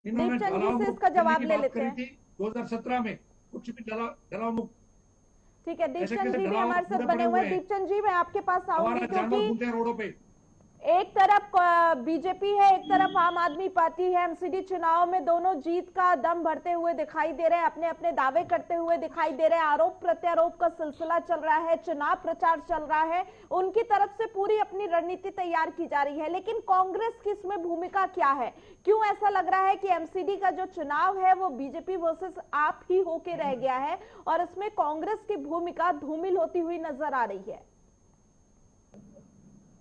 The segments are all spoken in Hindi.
इन्होंने दीपचंद जी ढलाव से मुक्त इसका दिल्ली जवाब की ले बात लेते करी हैं। थी 2017 में, कुछ भी ढलाव मुक्त। ठीक है, ऐसे दीपचंद कैसे जी भी ढलाव हमारे साथ पूरे बने पड़े हुए हुए हैं। हैं? दीपचंद जी, मैं आपके पास आऊंगी हमारा जानवर क्योंकि घूमते हैं रोडों पे। एक तरफ बीजेपी है, एक तरफ आम आदमी पार्टी है। एमसीडी चुनाव में दोनों जीत का दम भरते हुए दिखाई दे रहे हैं, अपने अपने दावे करते हुए दिखाई दे रहे हैं। आरोप प्रत्यारोप का सिलसिला चल रहा है, चुनाव प्रचार चल रहा है, उनकी तरफ से पूरी अपनी रणनीति तैयार की जा रही है। लेकिन कांग्रेस की इसमें भूमिका क्या है? क्यों ऐसा लग रहा है कि एमसीडी का जो चुनाव है वो बीजेपी वर्सेस आप ही होके रह गया है और इसमें कांग्रेस की भूमिका धूमिल होती हुई नजर आ रही है?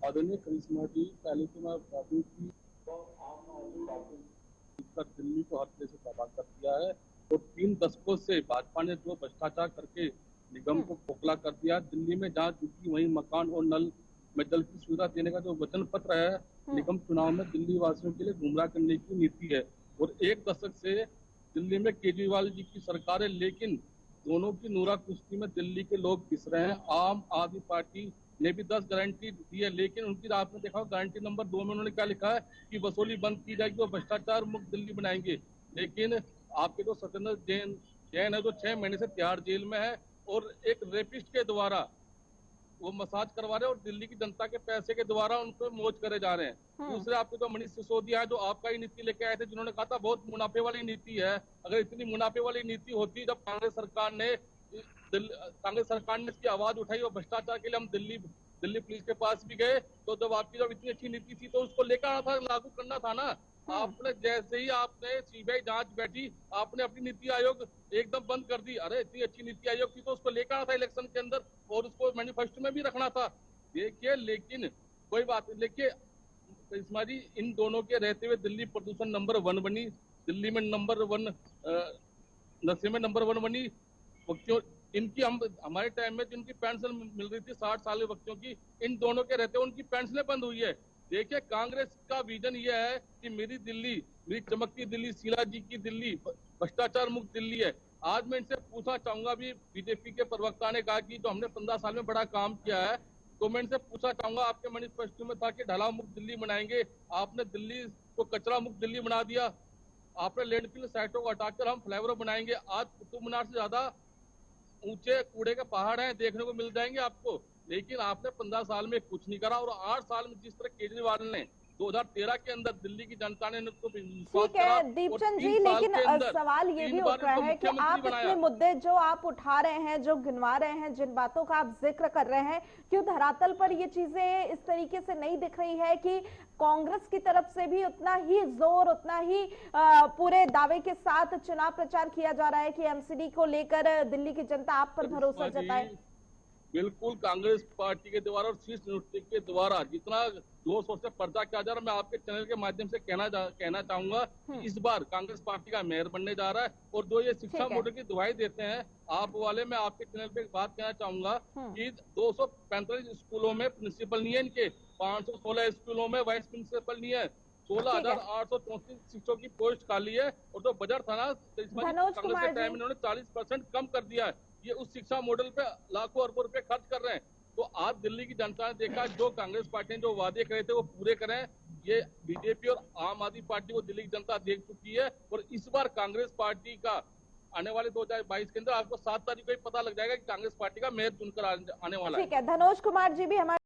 आदरणीय करिश्मा जी, पहले तो मैं बता दूं कि आम आदमी पार्टी तक दिल्ली को हर तरह से तबाह कर दिया है और 3 दशकों से भाजपा ने जो भ्रष्टाचार करके निगम को खोखला कर दिया। दिल्ली में जहाँ झुकी वहीं मकान और नल में जल की सुविधा देने का जो वचन पत्र है, निगम चुनाव में दिल्ली वासियों के लिए गुमराह करने की नीति है। और 1 दशक से दिल्ली में केजरीवाल जी की सरकार है, लेकिन दोनों की नूरा कुश्ती में दिल्ली के लोग पिस रहे हैं। आम आदमी पार्टी ने भी 10 गारंटी दी है, लेकिन उनकी आपने देखा गारंटी नंबर 2 में उन्होंने क्या लिखा है कि वसूली बंद की जाएगी और भ्रष्टाचार मुक्त दिल्ली बनाएंगे। लेकिन आपके जो सत्येंद्र जैन है जो 6 महीने से तिहाड़ जेल में है और एक रेपिस्ट के द्वारा वो मसाज करवा रहे हैं और दिल्ली की जनता के पैसे के द्वारा उनको मौज करे जा रहे हैं। दूसरे आपके जो मनीष सिसोदिया है जो आपका ही नीति लेके आए थे, जिन्होंने कहा था बहुत मुनाफे वाली नीति है। अगर इतनी मुनाफे वाली नीति होती जब कांग्रेस सरकार ने इसकी आवाज उठाई और भ्रष्टाचार के लिए हम दिल्ली पुलिस के पास भी गए, तो जब इतनी अच्छी नीति थी तो उसको लेकर आना था, लागू करना था ना। आपने जैसे ही आपने सीबीआई जांच बैठी, आपने अपनी नीति आयोग एकदम बंद कर दी। अरे इतनी अच्छी नीति आयोग थी तो उसको लेकर आना था इलेक्शन के अंदर और उसको मैनिफेस्टो में भी रखना था। देखिए, लेकिन कोई बात नहीं। देखिए करिश्मा जी, इन दोनों के रहते हुए दिल्ली प्रदूषण नंबर 1 बनी, दिल्ली में नंबर 1 नशे में नंबर 1 बनी। बच्चों इनकी हमारे टाइम में जिनकी पेंशन मिल रही थी 60 साल के बच्चों की, इन दोनों के रहते उनकी पेंशनें बंद हुई है। देखिए, कांग्रेस का विजन ये है कि मेरी दिल्ली, मेरी चमकती दिल्ली, शीला जी की दिल्ली, भ्रष्टाचार मुक्त दिल्ली है। आज मैं इनसे पूछना चाहूंगा, भी बीजेपी के प्रवक्ता ने कहा कि जो हमने 15 साल में बड़ा काम किया है, तो मैं इनसे पूछना चाहूंगा, आपके मैनिफेस्टो में था कि ढलाव मुक्त दिल्ली बनाएंगे, आपने दिल्ली को कचरा मुक्त दिल्ली बना दिया। आपने लैंडफिल साइटों को हटाकर हम फ्लाईओवर बनाएंगे। आज कुतुब मीनार से ज्यादा ऊंचे कूड़े के पहाड़ हैं, देखने को मिल जाएंगे आपको। लेकिन आपने 15 साल में कुछ नहीं करा और 8 साल में जिस तरह केजरीवाल ने 2013 के अंदर दिल्ली की जनता ने उनको विश्वास ठीक करा है और दीपचंद 3 जी, साल लेकिन के अंदर सवाल ये भी 3 उठ बार रहा उनको है कि मुख्यमंत्री आप इतने बनाया। मुद्दे जो आप उठा रहे हैं, जो गिनवा रहे हैं, जिन बातों का आप जिक्र कर रहे हैं, क्यों धरातल पर ये चीजें इस तरीके से नहीं दिख रही है कि कांग्रेस की तरफ से भी उतना ही जोर, उतना ही पूरे दावे के साथ चुनाव प्रचार किया जा रहा है कि एमसीडी को लेकर दिल्ली की जनता आप पर भरोसा जताए? बिल्कुल, कांग्रेस पार्टी के द्वारा और शीर्ष नेतृत्व के द्वारा जितना जोर शोर से पर्चा किया जा रहा है, मैं आपके चैनल के माध्यम से कहना चाहूंगा कि इस बार कांग्रेस पार्टी का मेयर बनने जा रहा है। और जो ये शिक्षा मॉडल की दुहाई देते हैं आप वाले, मैं आपके चैनल पे एक बात कहना चाहूंगा कि 245 स्कूलों में प्रिंसिपल नहीं है इनके, 516 स्कूलों में वाइस प्रिंसिपल नहीं है, 16,834 शिक्षकों की पोस्ट खाली है। और जो बजट था ना कांग्रेस के टाइम में इन्होंने 40% कम कर दिया है। ये उस शिक्षा मॉडल पे लाखों अरबों रुपए खर्च कर रहे हैं। तो आज दिल्ली की जनता ने देखा, जो कांग्रेस पार्टी ने जो वादे करे थे वो पूरे करें। ये बीजेपी और आम आदमी पार्टी को दिल्ली की जनता देख चुकी है और इस बार कांग्रेस पार्टी का आने वाले 2022 के अंदर आपको 7 तारीख को ही पता लग जाएगा कि कांग्रेस पार्टी का मेयर चुनकर आने वाला है। ठीक है, धनोज कुमार जी भी हमारे